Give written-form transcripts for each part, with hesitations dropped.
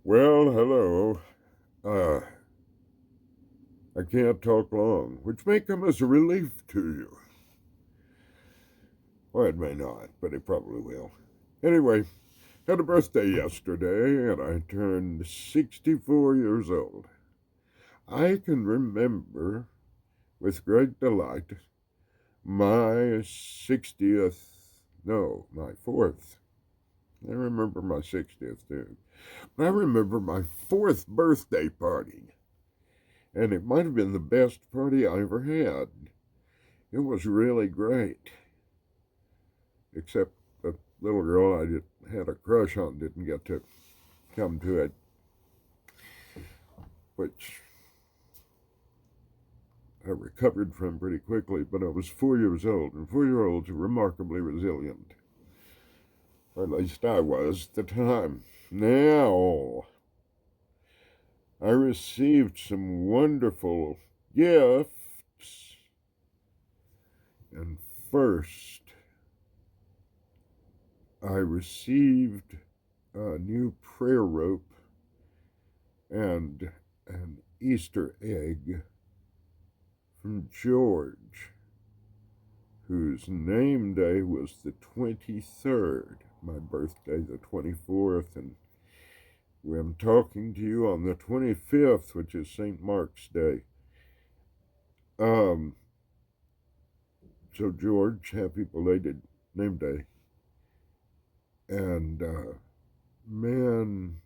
Well, hello. Uh, I can't talk long, which may come as a relief to you. Or it may not, but it probably will. Anyway, had a birthday yesterday, and I turned 64 years old. I can remember with great delight my 60th, no, my fourth. I remember my 60th too. But I remember my fourth birthday party, and it might have been the best party I ever had. It was really great, except the little girl had a crush on didn't get to come to it, which I recovered from pretty quickly, but I was 4 years old, and 4-year-olds are remarkably resilient. Or at least I was at the time. Now, I received some wonderful gifts, and first, I received a new prayer rope and an Easter egg from George, whose name day was the 23rd, my birthday the 24th, and I'm talking to you on the 25th, which is St. Mark's Day. Um, so George, happy belated name day. And man,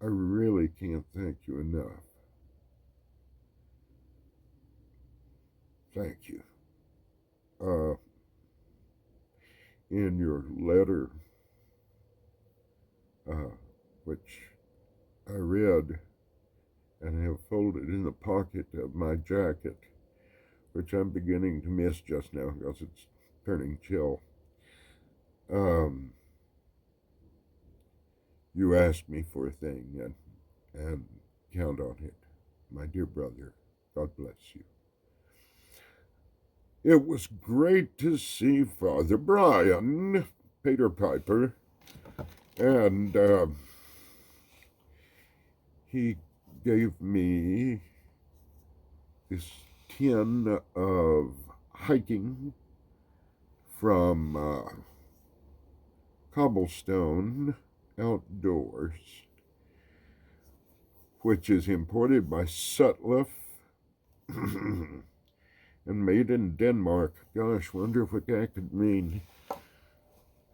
I really can't thank you enough. Thank you. Uh, in your letter, uh, which I read and have folded in the pocket of my jacket, which I'm beginning to miss just now because it's turning chill. You asked me for a thing, and count on it, my dear brother. God bless you. It was great to see Father Brian, Peter Piper, and he gave me this tin of hiking from Cobblestone Outdoors, which is imported by Sutliff and made in Denmark. Gosh, wonder what that could mean.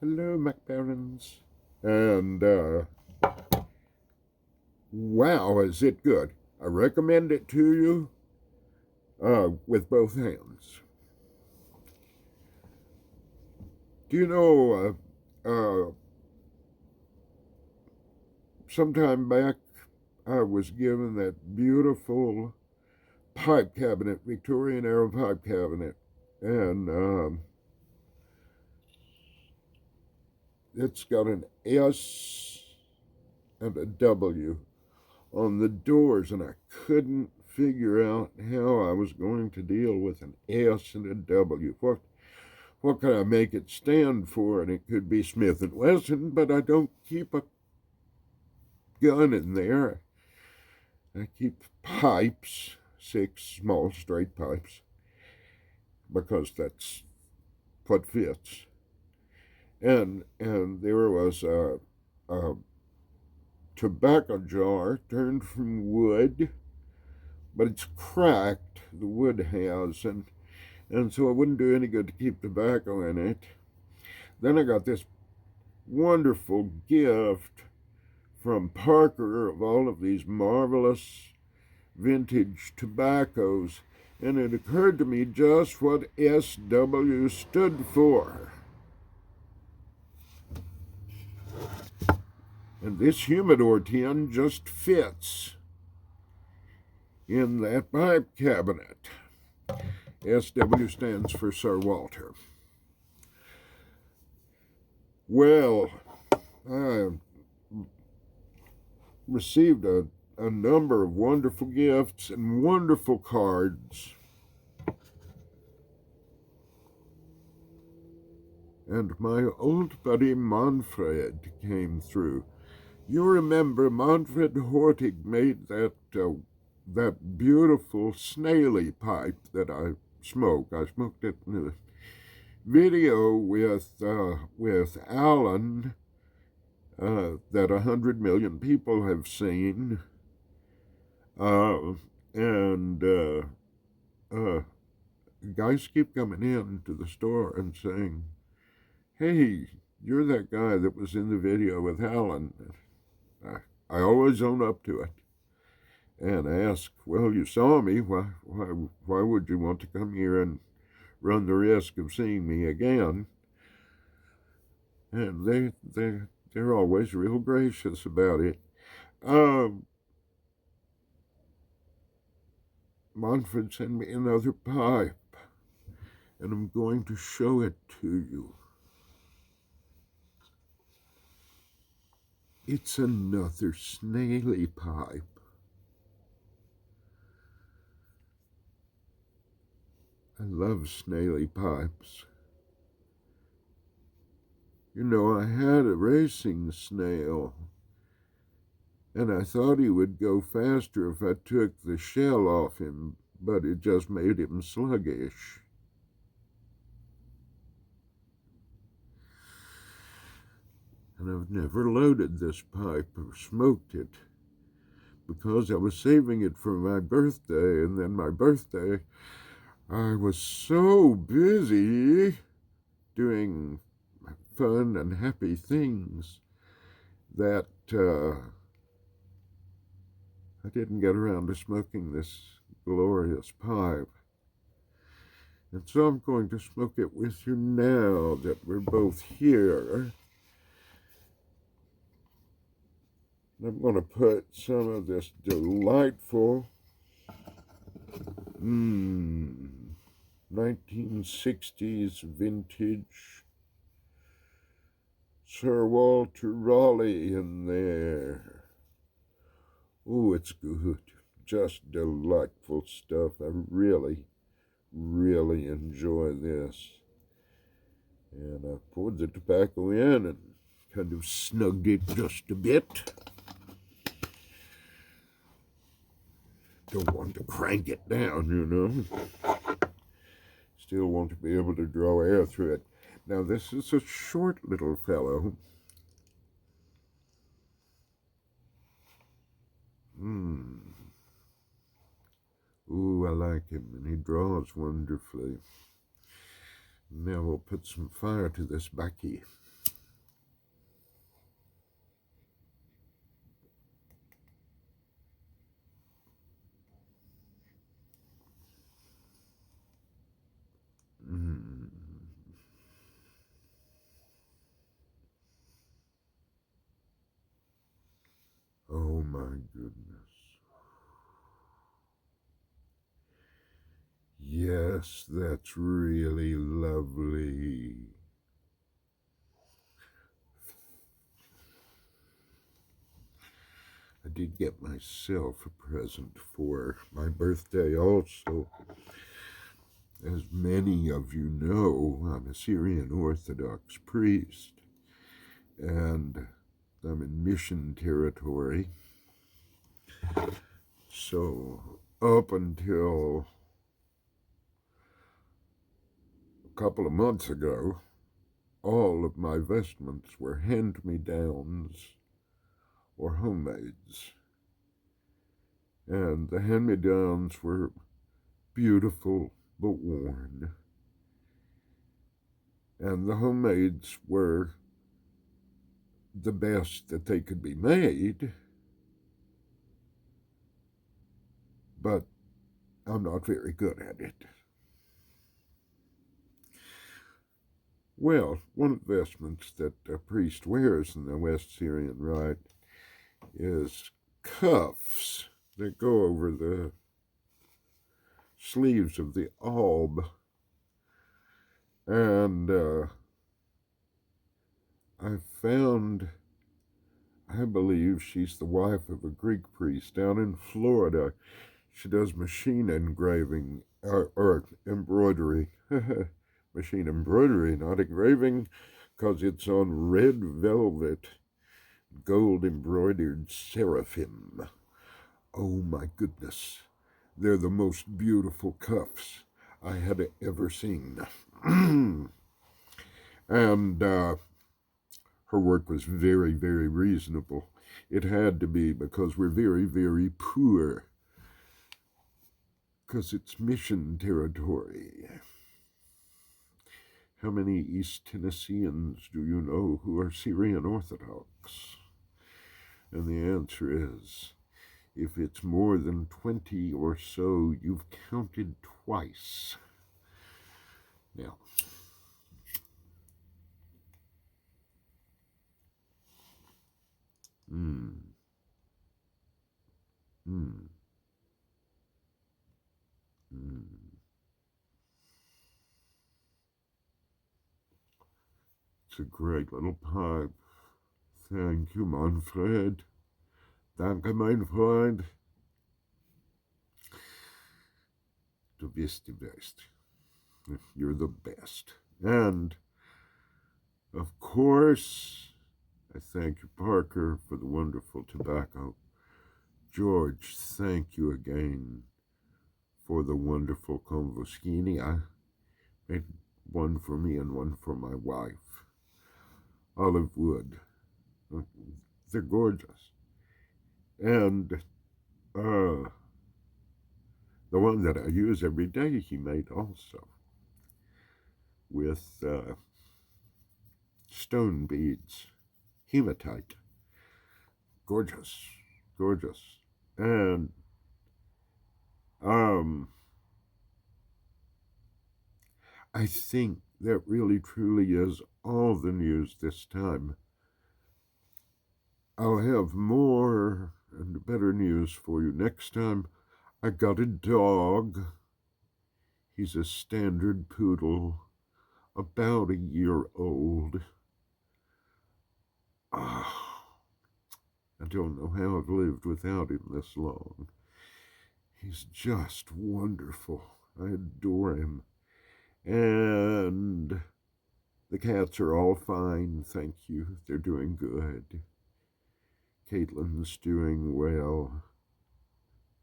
Hello, MacBarons. And wow, is it good. I recommend it to you with both hands. Do you know, sometime back I was given that beautiful pipe cabinet, Victorian era pipe cabinet, and it's got an S and a W on the doors, and I couldn't figure out how I was going to deal with an S and a W. What could I make it stand for? And it could be Smith and Wesson, but I don't keep a gun in there. I keep pipes, 6 small straight pipes, because that's what fits. And there was a tobacco jar turned from wood, but it's cracked, the wood has, and so it wouldn't do any good to keep tobacco in it. Then I got this wonderful gift from Parker of all of these marvelous vintage tobaccos, and it occurred to me just what SW stood for. And this humidor tin just fits in that pipe cabinet. SW stands for Sir Walter. Well, I received a number of wonderful gifts and wonderful cards. And my old buddy Manfred came through. You remember Manfred Hortig made that beautiful snaily pipe that I smoke. I smoked it in the video with Alan that 100 million people have seen, and guys keep coming in to the store and saying, "Hey, you're that guy that was in the video with Alan." I always own up to it and ask, "Well, you saw me. Why would you want to come here and run the risk of seeing me again?" And they're always real gracious about it. Manfred sent me another pipe, and I'm going to show it to you. It's another snaily pipe. I love snaily pipes. You know, I had a racing snail, and I thought he would go faster if I took the shell off him, but it just made him sluggish. And I've never loaded this pipe or smoked it because I was saving it for my birthday, and then my birthday, I was so busy doing fun and happy things that I didn't get around to smoking this glorious pipe. And so I'm going to smoke it with you now that we're both here. I'm going to put some of this delightful 1960s vintage Sir Walter Raleigh in there. Oh, it's good. Just delightful stuff. I really, really enjoy this. And I poured the tobacco in and kind of snugged it just a bit. Don't want to crank it down, you know. Still want to be able to draw air through it. Now, this is a short little fellow. Ooh, I like him, and he draws wonderfully. Now we'll put some fire to this backy. Oh my goodness. Yes, that's really lovely. I did get myself a present for my birthday also. As many of you know, I'm a Syrian Orthodox priest, and I'm in mission territory. So up until a couple of months ago, all of my vestments were hand-me-downs or homemades. And the hand-me-downs were beautiful but worn. And the homemades were the best that they could be made, but I'm not very good at it. Well, one of the vestments that a priest wears in the West Syrian Rite is cuffs that go over the sleeves of the alb. And I found, I believe she's the wife of a Greek priest down in Florida. She does machine engraving, or embroidery. Machine embroidery, not engraving, because it's on red velvet gold embroidered seraphim. Oh my goodness, they're the most beautiful cuffs I had ever seen. And her work was very, very reasonable. It had to be because we're very, very poor, because it's mission territory. How many East Tennesseans do you know who are Syrian Orthodox? And the answer is, if it's more than 20 or so, you've counted twice. Now, mm, mm, mm. It's a great little pipe. Thank you, Manfred. Danke, mein Freund. Du bist die best. You're the best. And, of course, I thank you, Parker, for the wonderful tobacco. George, thank you again for the wonderful convoschini. I made one for me and one for my wife. Olive wood. They're gorgeous. And the one that I use every day he made also with stone beads, hematite. Gorgeous, gorgeous. And I think that really truly is all the news this time. I'll have more and better news for you next time. I got a dog. He's a standard poodle, about a year old. I don't know how I've lived without him this long. He's just wonderful. I adore him. And the cats are all fine, thank you. They're doing good. Caitlin's doing well.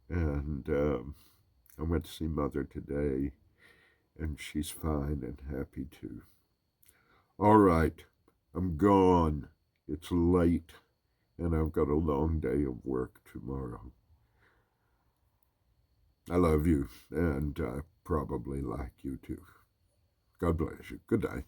And I went to see Mother today, and she's fine and happy too. All right, I'm gone. It's late, and I've got a long day of work tomorrow. I love you, and I probably like you too. God bless you. Good day.